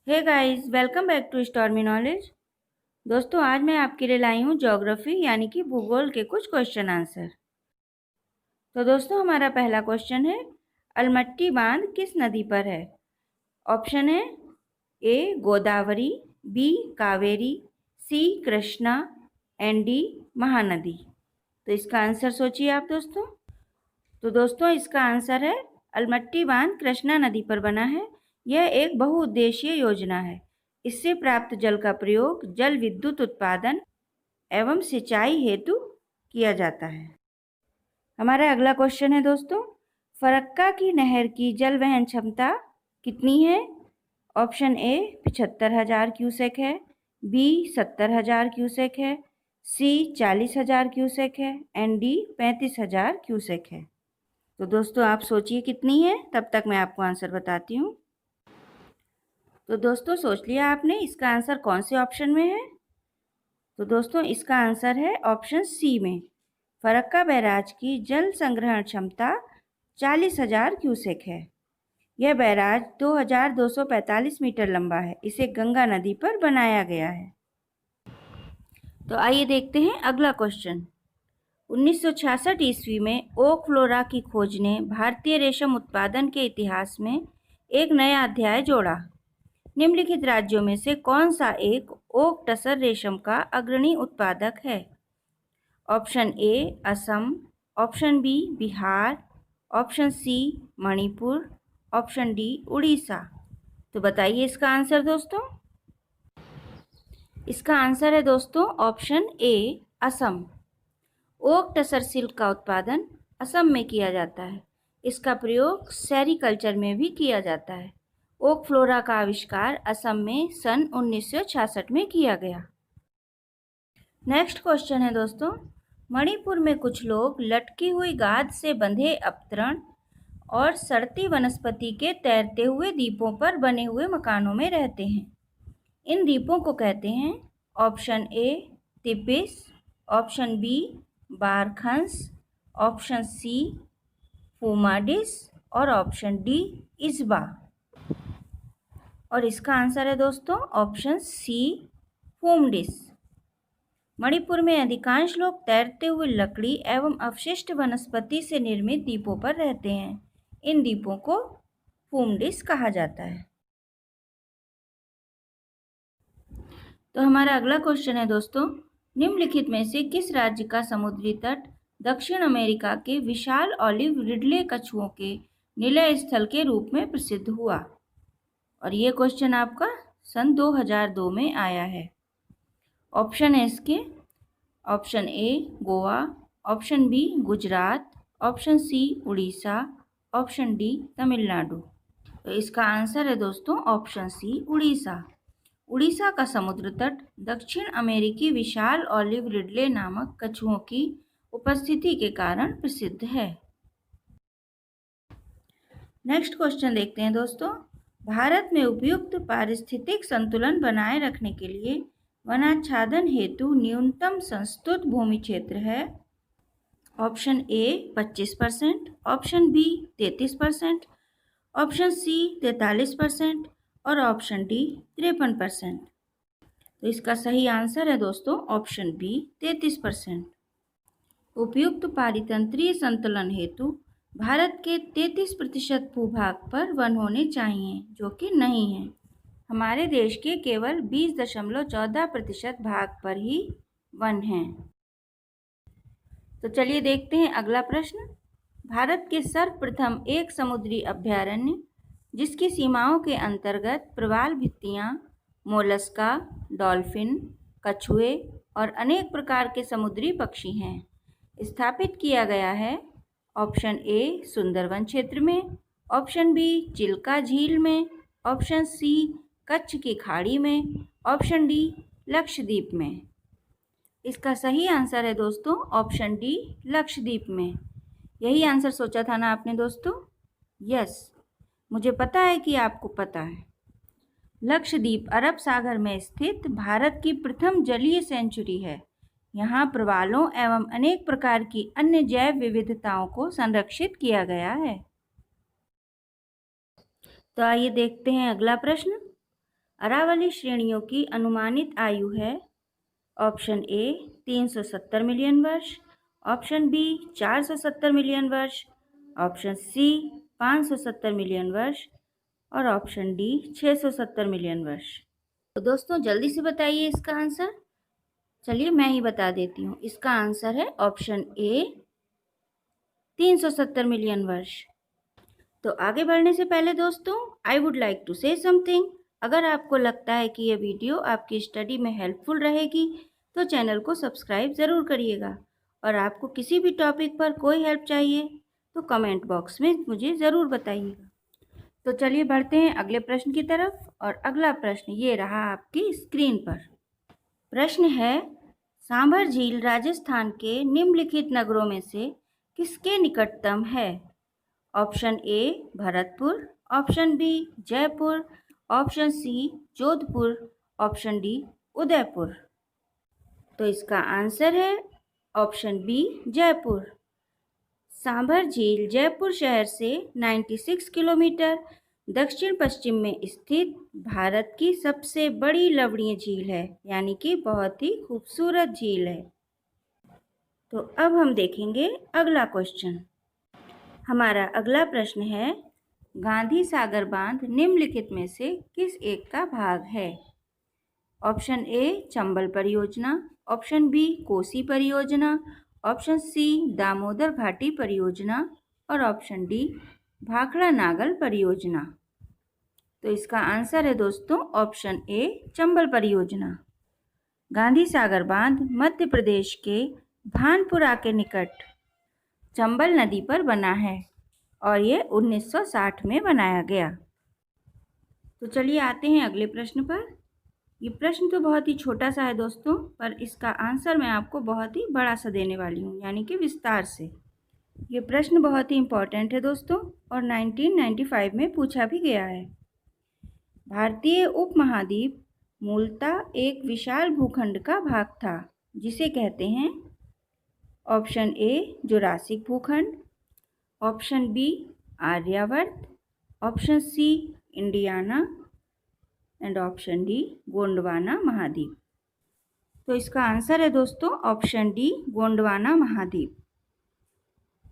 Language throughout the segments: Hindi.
Hey guys, welcome back to Stormy Knowledge. दोस्तों, आज मैं आपके लिए लाई हूँ ज्योग्राफी यानी कि भूगोल के कुछ क्वेश्चन आंसर। तो दोस्तों, हमारा पहला क्वेश्चन है, अलमट्टी बांध किस नदी पर है? ऑप्शन है A Godavari, B Kaveri, C Krishna and D Mahanadi. तो इसका आंसर सोचिए आप दोस्तों। तो दोस्तों, इसका आंसर है अलमट्टी बांध कृष्णा नदी पर बना है। यह एक बहुउद्देशीय योजना है। इससे प्राप्त जल का प्रयोग जल विद्युत उत्पादन एवं सिंचाई हेतु किया जाता है। हमारा अगला क्वेश्चन है दोस्तों, फरक्का की नहर की जल वहन क्षमता कितनी है? ऑप्शन ए 75,000 क्यूसेक है, बी 70,000 क्यूसेक है, सी 40,000 क्यूसेक है एंड डी 35,000 क्यूसेक है। तो दोस्तों, आप सोचिए कितनी है, तब तक मैं आपको आंसर बताती हूँ। तो दोस्तों, सोच लिया आपने इसका आंसर कौन से ऑप्शन में है? तो दोस्तों, इसका आंसर है ऑप्शन सी में। फरक्का बैराज की जल संग्रहण क्षमता 40,000 क्यूसेक है। यह बैराज 2,245 मीटर लंबा है। इसे गंगा नदी पर बनाया गया है। तो आइए देखते हैं अगला क्वेश्चन। 1966 ईस्वी में ओक फ्लोरा की खोज ने भारतीय रेशम उत्पादन के इतिहास में एक नया अध्याय जोड़ा। निम्नलिखित राज्यों में से कौन सा एक ओक टसर रेशम का अग्रणी उत्पादक है? Option A Assam, option B Bihar, option C Manipur, option D Orissa. तो बताइए इसका आंसर दोस्तों। इसका आंसर है दोस्तों option A Assam. Oak tussar silk का उत्पादन असम में किया जाता है। इसका प्रयोग सेरीकल्चर में भी किया जाता है। ओक फ्लोरा का आविष्कार असम में सन 1966 में किया गया। नेक्स्ट क्वेश्चन है दोस्तों, मणिपुर में कुछ लोग लटकी हुई गाद से बंधे अपतरण और सड़ती वनस्पति के तैरते हुए द्वीपों पर बने हुए मकानों में रहते हैं। इन द्वीपों को कहते हैं ऑप्शन ए तिपिस, option B barchans, option C फूमाडिस और ऑप्शन डी इस्बा। और इसका आंसर है दोस्तों ऑप्शन सी फूमडिस। मणिपुर में अधिकांश लोग तैरते हुए लकड़ी एवं अवशिष्ट वनस्पति से निर्मित द्वीपों पर रहते हैं। इन द्वीपों को फूमडिस कहा जाता है। तो हमारा अगला क्वेश्चन है दोस्तों, निम्नलिखित में से किस राज्य का समुद्री तट दक्षिण अमेरिका के विशाल ऑलिव रिडले कछुओं के निलय स्थल के रूप में प्रसिद्ध हुआ? और ये क्वेश्चन आपका सन 2002 में आया है। ऑप्शन है इसके, option A Goa, option B Gujarat, option C Orissa, option D Tamil Nadu. तो इसका आंसर है दोस्तों ऑप्शन सी उड़ीसा। उड़ीसा का समुद्र तट दक्षिण अमेरिकी विशाल ऑलिव रिडले नामक कछुओं की उपस्थिति के कारण प्रसिद्ध है। नेक्स्ट क्वेश्चन देखते हैं दोस्तों, भारत में उपयुक्त पारिस्थितिक संतुलन बनाए रखने के लिए वनाच्छादन हेतु न्यूनतम संस्तुत भूमि क्षेत्र है? Option A 25%, option B 33%, option C 43% और ऑप्शन डी 53%। तो इसका सही आंसर है दोस्तों ऑप्शन बी 33%। उपयुक्त पारितंत्रीय संतुलन हेतु भारत के 33% भूभाग पर वन होने चाहिए, जो कि नहीं है। हमारे देश के केवल 20.14% भाग पर ही वन हैं। तो चलिए देखते हैं अगला प्रश्न। भारत के सर्वप्रथम एक समुद्री अभयारण्य जिसकी सीमाओं के अंतर्गत प्रवाल भित्तियां, मोलस्का, डॉल्फिन, कछुए और अनेक प्रकार के समुद्री पक्षी हैं, स्थापित किया गया है? ऑप्शन ए सुंदरवन क्षेत्र में, ऑप्शन बी चिल्का झील में, ऑप्शन सी कच्छ की खाड़ी में, ऑप्शन डी लक्षद्वीप में। इसका सही आंसर है दोस्तों ऑप्शन डी लक्षद्वीप में। यही आंसर सोचा था ना आपने दोस्तों? यस, मुझे पता है कि आपको पता है। लक्षद्वीप अरब सागर में स्थित भारत की प्रथम जलीय सेंचुरी है। यहाँ प्रवालों एवं अनेक प्रकार की अन्य जैव विविधताओं को संरक्षित किया गया है। तो आइए देखते हैं अगला प्रश्न। अरावली श्रेणियों की अनुमानित आयु है? ऑप्शन ए 370 मिलियन वर्ष, ऑप्शन बी 470 मिलियन वर्ष, ऑप्शन सी 570 मिलियन वर्ष और ऑप्शन डी 670 मिलियन वर्ष। तो दोस्तों जल्दी से बताइए इसका आंसर। चलिए मैं ही बता देती हूँ, इसका आंसर है ऑप्शन ए 370 मिलियन वर्ष। तो आगे बढ़ने से पहले दोस्तों I would like to say something. अगर आपको लगता है कि यह वीडियो आपकी स्टडी में हेल्पफुल रहेगी तो चैनल को सब्सक्राइब ज़रूर करिएगा, और आपको किसी भी टॉपिक पर कोई हेल्प चाहिए तो कमेंट बॉक्स में मुझे ज़रूर बताइएगा। तो चलिए बढ़ते हैं अगले प्रश्न की तरफ, और अगला प्रश्न ये रहा आपकी स्क्रीन पर। प्रश्न है, सांभर झील राजस्थान के निम्नलिखित नगरों में से किसके निकटतम है? Option A Bharatpur, option B Jaipur, option C Jodhpur, option D Udaipur. तो इसका आंसर है ऑप्शन बी जयपुर। सांभर झील जयपुर शहर से 96 किलोमीटर दक्षिण पश्चिम में स्थित भारत की सबसे बड़ी लवणीय झील है, यानी कि बहुत ही खूबसूरत झील है। तो अब हम देखेंगे अगला क्वेश्चन। हमारा अगला प्रश्न है, गांधी सागर बांध निम्नलिखित में से किस एक का भाग है? ऑप्शन ए चंबल परियोजना, ऑप्शन बी कोसी परियोजना, ऑप्शन सी दामोदर घाटी परियोजना और ऑप्शन डी भाखड़ा नागल परियोजना। तो इसका आंसर है दोस्तों ऑप्शन ए चंबल परियोजना। गांधी सागर बांध मध्य प्रदेश के भानपुरा के निकट चंबल नदी पर बना है और ये 1960 में बनाया गया। तो चलिए आते हैं अगले प्रश्न पर। ये प्रश्न तो बहुत ही छोटा सा है दोस्तों, पर इसका आंसर मैं आपको बहुत ही बड़ा सा देने वाली हूँ, यानी कि विस्तार से। ये प्रश्न बहुत ही इम्पोर्टेंट है दोस्तों और 1995 में पूछा भी गया है। भारतीय उपमहाद्वीप मूलतः एक विशाल भूखंड का भाग था जिसे कहते हैं ऑप्शन ए जुरासिक भूखंड, option B Aryavarta, option C Indiana and option D Gondwana महाद्वीप। तो इसका आंसर है दोस्तों ऑप्शन डी गोंडवाना महाद्वीप।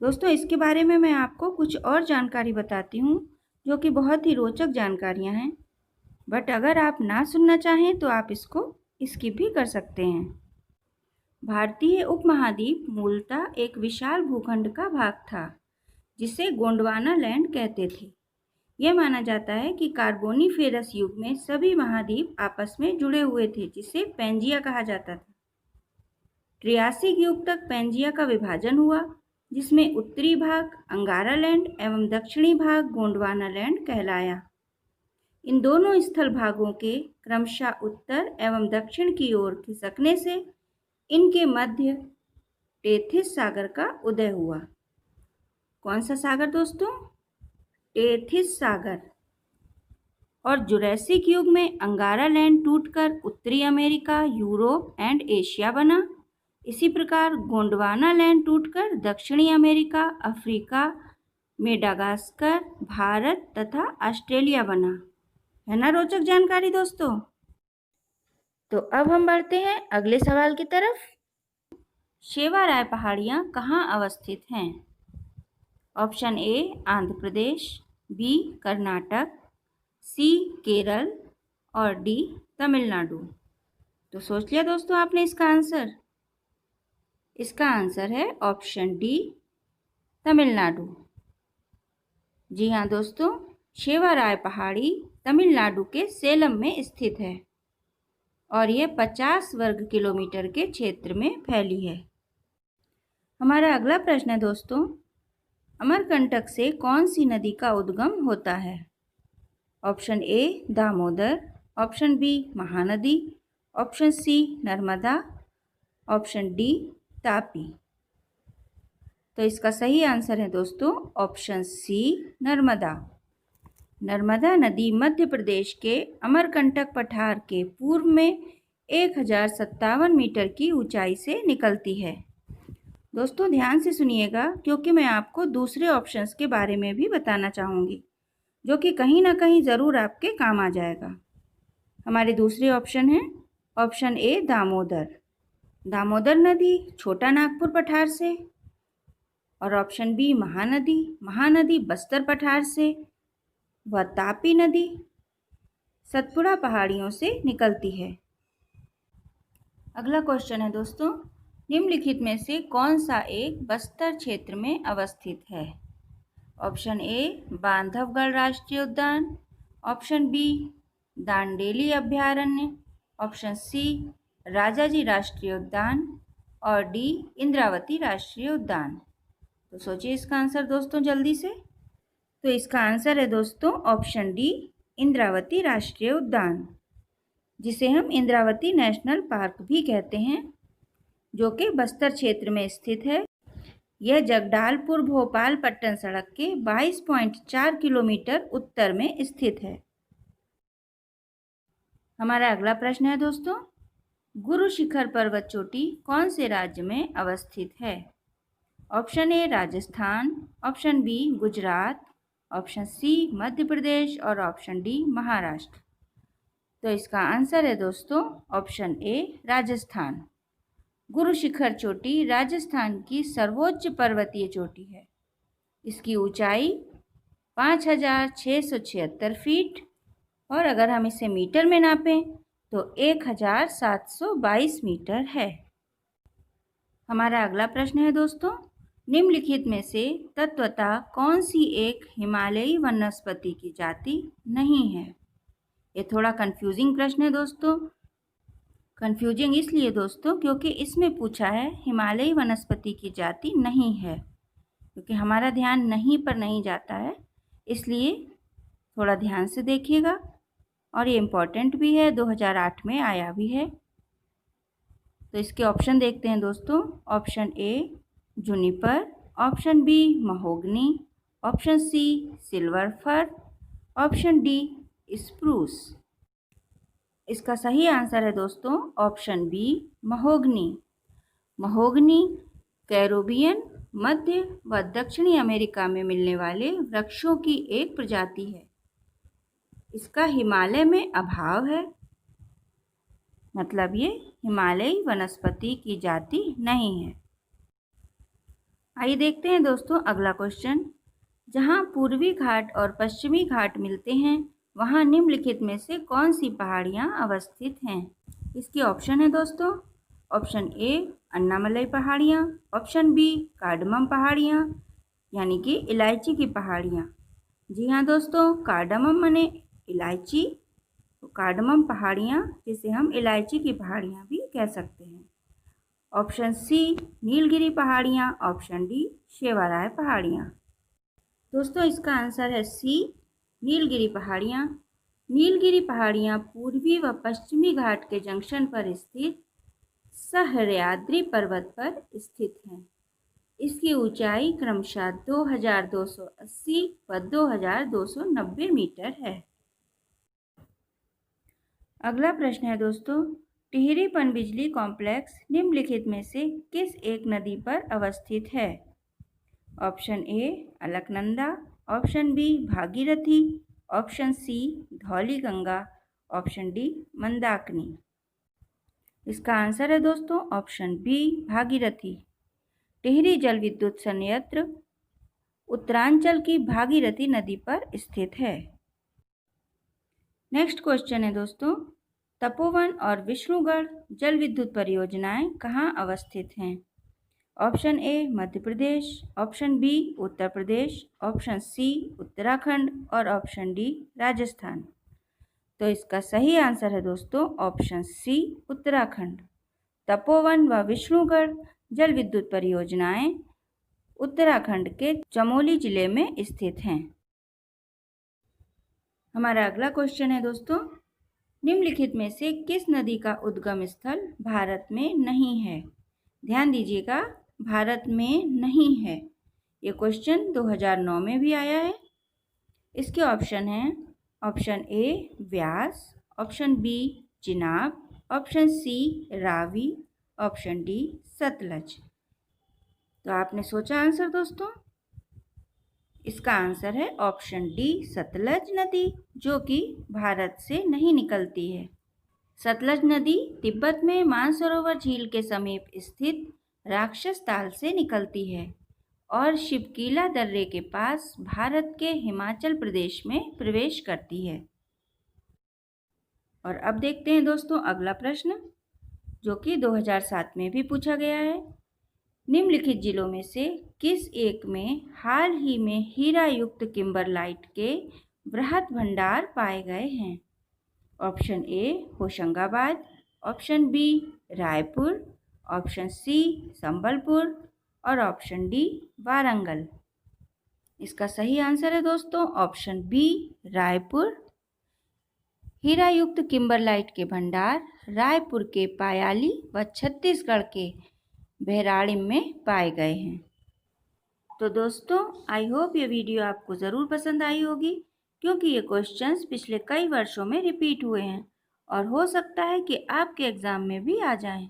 दोस्तों इसके बारे में मैं आपको कुछ और जानकारी बताती हूँ जो कि बहुत ही रोचक जानकारियाँ हैं, बट अगर आप ना सुनना चाहें तो आप इसको स्किप भी कर सकते हैं। भारतीय उपमहाद्वीप मूलतः एक विशाल भूखंड का भाग था जिसे गोंडवाना लैंड कहते थे। यह माना जाता है कि कार्बोनीफेरस युग में सभी महाद्वीप आपस में जुड़े हुए थे, जिसे पैंजिया कहा जाता था। ट्रियासिक युग तक पैंजिया का विभाजन हुआ, जिसमें उत्तरी भाग अंगारा लैंड एवं दक्षिणी भाग गोंडवाना लैंड कहलाया। इन दोनों स्थल भागों के क्रमशः उत्तर एवं दक्षिण की ओर खिसकने से इनके मध्य टेथिस सागर का उदय हुआ। कौन सा सागर दोस्तों? टेथिस सागर। और जुरैसिक युग में अंगारा लैंड टूटकर उत्तरी अमेरिका, यूरोप एंड एशिया बना। इसी प्रकार गोंडवाना लैंड टूटकर दक्षिणी अमेरिका, अफ्रीका, मेडागास्कर, भारत तथा ऑस्ट्रेलिया बना। है ना रोचक जानकारी दोस्तों? तो अब हम बढ़ते हैं अगले सवाल की तरफ। शेवाराय पहाड़ियाँ कहाँ अवस्थित हैं? ऑप्शन ए आंध्र प्रदेश, बी कर्नाटक, सी केरल और डी तमिलनाडु। तो सोच लिया दोस्तों आपने इसका आंसर? इसका आंसर है ऑप्शन डी तमिलनाडु। जी हाँ दोस्तों, शेवाराय पहाड़ी तमिलनाडु के सेलम में स्थित है और ये 50 वर्ग किलोमीटर के क्षेत्र में फैली है। हमारा अगला प्रश्न है दोस्तों, अमरकंटक से कौन सी नदी का उद्गम होता है? Option A Damodar, option B Mahanadi, option C Narmada, option D Tapi. तो इसका सही आंसर है दोस्तों ऑप्शन सी नर्मदा। नर्मदा नदी मध्य प्रदेश के अमरकंटक पठार के पूर्व में 1057 मीटर की ऊंचाई से निकलती है। दोस्तों ध्यान से सुनिएगा, क्योंकि मैं आपको दूसरे ऑप्शंस के बारे में भी बताना चाहूँगी जो कि कहीं ना कहीं ज़रूर आपके काम आ जाएगा। हमारे दूसरे ऑप्शन है ऑप्शन ए दामोदर, दामोदर नदी छोटा नागपुर पठार से, और ऑप्शन बी महानदी, महानदी बस्तर पठार से, व तापी नदी सतपुड़ा पहाड़ियों से निकलती है। अगला क्वेश्चन है दोस्तों, निम्नलिखित में से कौन सा एक बस्तर क्षेत्र में अवस्थित है? ऑप्शन ए बांधवगढ़ राष्ट्रीय उद्यान, ऑप्शन बी दांडेली अभयारण्य, ऑप्शन सी राजाजी राष्ट्रीय उद्यान, और डी इंद्रावती राष्ट्रीय उद्यान। तो सोचिए इसका आंसर दोस्तों जल्दी से। तो इसका आंसर है दोस्तों ऑप्शन डी इंद्रावती राष्ट्रीय उद्यान, जिसे हम इंद्रावती नेशनल पार्क भी कहते हैं, जो कि बस्तर क्षेत्र में स्थित है। यह जगदालपुर भोपाल पट्टन सड़क के 22.4 किलोमीटर उत्तर में स्थित है। हमारा अगला प्रश्न है दोस्तों, गुरु शिखर पर्वत चोटी कौन से राज्य में अवस्थित है? Option A Rajasthan, option B Gujarat, option C Madhya Pradesh और ऑप्शन डी महाराष्ट्र। तो इसका आंसर है दोस्तों ऑप्शन ए राजस्थान। गुरु शिखर चोटी राजस्थान की सर्वोच्च पर्वतीय चोटी है। इसकी ऊंचाई 5,676 फीट, और अगर हम इसे मीटर में नापें तो 1,722 मीटर है। हमारा अगला प्रश्न है दोस्तों, निम्नलिखित में से तत्वतः कौन सी एक हिमालयी वनस्पति की जाति नहीं है? ये थोड़ा कंफ्यूजिंग प्रश्न है दोस्तों। कंफ्यूजिंग इसलिए दोस्तों क्योंकि इसमें पूछा है हिमालयी वनस्पति की जाति नहीं है, क्योंकि हमारा ध्यान नहीं पर नहीं जाता है, इसलिए थोड़ा ध्यान से देखिएगा। और ये इम्पॉर्टेंट भी है, 2008 में आया भी है। तो इसके ऑप्शन देखते हैं दोस्तों। Option A juniper, option B mahogany, option C silver fir, option D spruce. इसका सही आंसर है दोस्तों option B mahogany. Mahogany Caribbean, मध्य व दक्षिणी अमेरिका में मिलने वाले वृक्षों की एक प्रजाति है। इसका हिमालय में अभाव है, मतलब ये हिमालयी वनस्पति की जाति नहीं है। आइए देखते हैं दोस्तों अगला क्वेश्चन। जहाँ पूर्वी घाट और पश्चिमी घाट मिलते हैं वहाँ निम्नलिखित में से कौन सी पहाड़ियाँ अवस्थित हैं? इसके ऑप्शन है दोस्तों। ऑप्शन ए अन्नामलई पहाड़ियाँ, ऑप्शन बी कार्डमम पहाड़ियाँ यानी कि इलायची की पहाड़ियाँ। जी हाँ दोस्तों, कार्डमम माने इलायची, तो कार्डमम पहाड़ियाँ जिसे हम इलायची की पहाड़ियाँ भी कह सकते हैं। ऑप्शन सी नीलगिरी पहाड़ियाँ, ऑप्शन डी शेवाराय पहाड़ियाँ। दोस्तों इसका आंसर है सी नीलगिरी पहाड़ियाँ। नीलगिरी पहाड़ियाँ पूर्वी व पश्चिमी घाट के जंक्शन पर स्थित सहस्राद्रि पर्वत पर स्थित हैं। इसकी ऊंचाई क्रमशः 2,280 व 2,290 मीटर है। अगला प्रश्न है दोस्तों, टिहरी पनबिजली कॉम्प्लेक्स निम्नलिखित में से किस एक नदी पर अवस्थित है? Option A Alaknanda, option B Bhagirathi, option C Dhauliganga, option D Mandakini. इसका आंसर है दोस्तों ऑप्शन बी भागीरथी। टिहरी जल विद्युत संयंत्र उत्तरांचल की भागीरथी नदी पर स्थित है। नेक्स्ट क्वेश्चन है दोस्तों, तपोवन और विष्णुगढ़ जल विद्युत परियोजनाएं कहाँ अवस्थित हैं? Option A Madhya Pradesh, option B Uttar Pradesh, option C Uttarakhand और ऑप्शन डी राजस्थान। तो इसका सही आंसर है दोस्तों ऑप्शन सी उत्तराखंड। तपोवन व विष्णुगढ़ जल विद्युत परियोजनाएं उत्तराखंड के चमोली जिले में स्थित हैं। हमारा अगला क्वेश्चन है दोस्तों, निम्नलिखित में से किस नदी का उद्गम स्थल भारत में नहीं है? ध्यान दीजिएगा, भारत में नहीं है। ये क्वेश्चन 2009 में भी आया है। इसके ऑप्शन हैं option A Beas, option B Chenab, option C Ravi, option D Sutlej. तो आपने सोचा आंसर दोस्तों? इसका आंसर है ऑप्शन डी सतलज नदी, जो कि भारत से नहीं निकलती है। सतलज नदी तिब्बत में मानसरोवर झील के समीप स्थित राक्षस ताल से निकलती है और शिवकीला दर्रे के पास भारत के हिमाचल प्रदेश में प्रवेश करती है। और अब देखते हैं दोस्तों अगला प्रश्न, जो कि 2007 में भी पूछा गया है। निम्नलिखित जिलों में से किस एक में हाल ही में हीरा युक्त किम्बरलाइट के बृहद भंडार पाए गए हैं? Option A Hoshangabad, option B Raipur, option C Sambalpur और ऑप्शन डी वारंगल। इसका सही आंसर है दोस्तों ऑप्शन बी रायपुर। हीरा युक्त किम्बरलाइट के भंडार रायपुर के पायाली व छत्तीसगढ़ के बहराइच में पाए गए हैं। तो दोस्तों आई होप ये वीडियो आपको ज़रूर पसंद आई होगी, क्योंकि ये क्वेश्चंस पिछले कई वर्षों में रिपीट हुए हैं और हो सकता है कि आपके एग्ज़ाम में भी आ जाएं।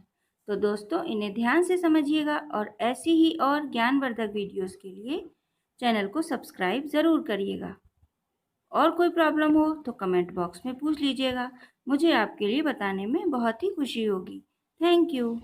तो दोस्तों इन्हें ध्यान से समझिएगा और ऐसी ही और ज्ञानवर्धक वीडियोस के लिए चैनल को सब्सक्राइब ज़रूर करिएगा। और कोई प्रॉब्लम हो तो कमेंट बॉक्स में पूछ लीजिएगा, मुझे आपके लिए बताने में बहुत ही खुशी होगी। Thank you.